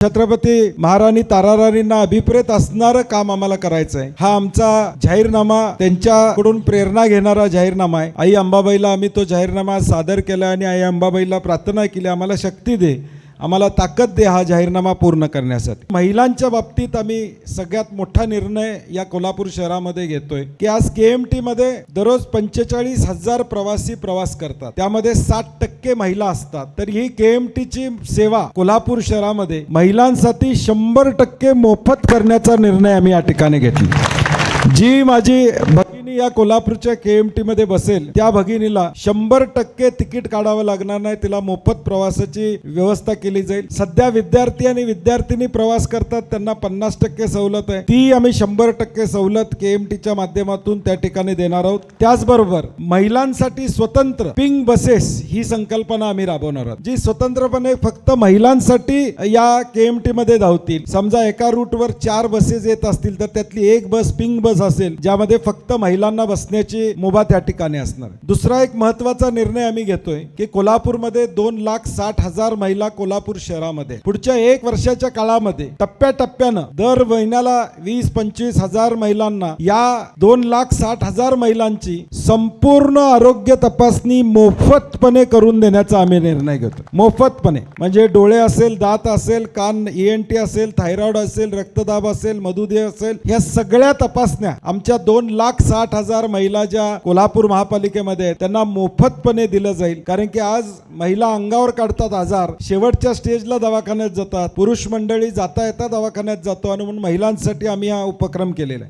छत्रपती महाराणी ताराराणींना अभिप्रेत असणारं काम आम्हाला करायचं आहे। हा आमचा जाहीरनामा त्यांच्याकडून प्रेरणा घेणारा जाहीरनामा आहे। आई अंबाबाईला आम्ही तो जाहीरनामा सादर केला आणि आई अंबाबाईला प्रार्थना केली, आम्हाला शक्ती दे, आम्हाला ताकद दे हा जाहीरनामा पूर्ण करण्यासाठी। महिलांच्या बाबतीत आम्ही सगळ्यात मोठा निर्णय या कोल्हापूर शहरामध्ये घेतोय की आज KMT मध्ये दररोज 45,000 प्रवासी प्रवास करतात, त्यामध्ये 60% महिला असतात। तर ही KMT ची सेवा कोल्हापूर शहरामध्ये महिलांसाठी 100% मोफत करण्याचा निर्णय आम्ही या ठिकाणी घेतला। जी माझी भगिनी या कोल्हापूरच्या KMT मध्ये बसेल त्या भगिनीला 100% तिकीट काढावं लागणार नाही, तिला मोफत प्रवासाची व्यवस्था केली जाईल। सध्या विद्यार्थी आणि विद्यार्थिनी प्रवास करतात, त्यांना 50% सवलत आहे, ती आम्ही 100% सवलत KMT च्या माध्यमातून त्या ठिकाणी देणार आहोत। त्याचबरोबर महिलांसाठी स्वतंत्र पिंक बसेस ही संकल्पना आम्ही राबवणार आहोत, जी स्वतंत्रपणे फक्त महिलांसाठी या KMT मध्ये धावतील। समजा एका रूटवर 4 बसेस येत असतील तर त्यातली एक बस पिंक बस असेल, ज्यामध्ये फक्त महिलांना बसण्याची मुभा त्या ठिकाणी असणार। दुसरा एक महत्त्वाचा निर्णय आम्ही घेतोय की कोल्हापूरमध्ये 2,60,000 महिला कोल्हापूर शहरामध्ये पुढच्या 1 वर्षाच्या काळामध्ये टप्प्याटप्प्यानं दर महिन्याला 20-25 हजार महिलांना या 2,60,000 महिलांची संपूर्ण आरोग्य तपासणी मोफतपणे करून देण्याचा आम्ही निर्णय घेतो। मोफतपणे म्हणजे डोळे असेल, दात असेल, कान ENT असेल, थायरॉइड असेल, रक्तदाब असेल, मधुमेह असेल, या सगळ्या तपासण्या आमच्या 2,60,000 महिला ज्या कोल्हापूर महापालिकेमध्ये त्यांना मोफतपणे दिलं जाईल। कारण की आज महिला अंगावर काढतात आजार, शेवटच्या स्टेजला दवाखान्यात जातात, पुरुष मंडळी जाता येता दवाखान्यात जातो, आणि म्हणून महिलांसाठी आम्ही हा उपक्रम केलेला आहे।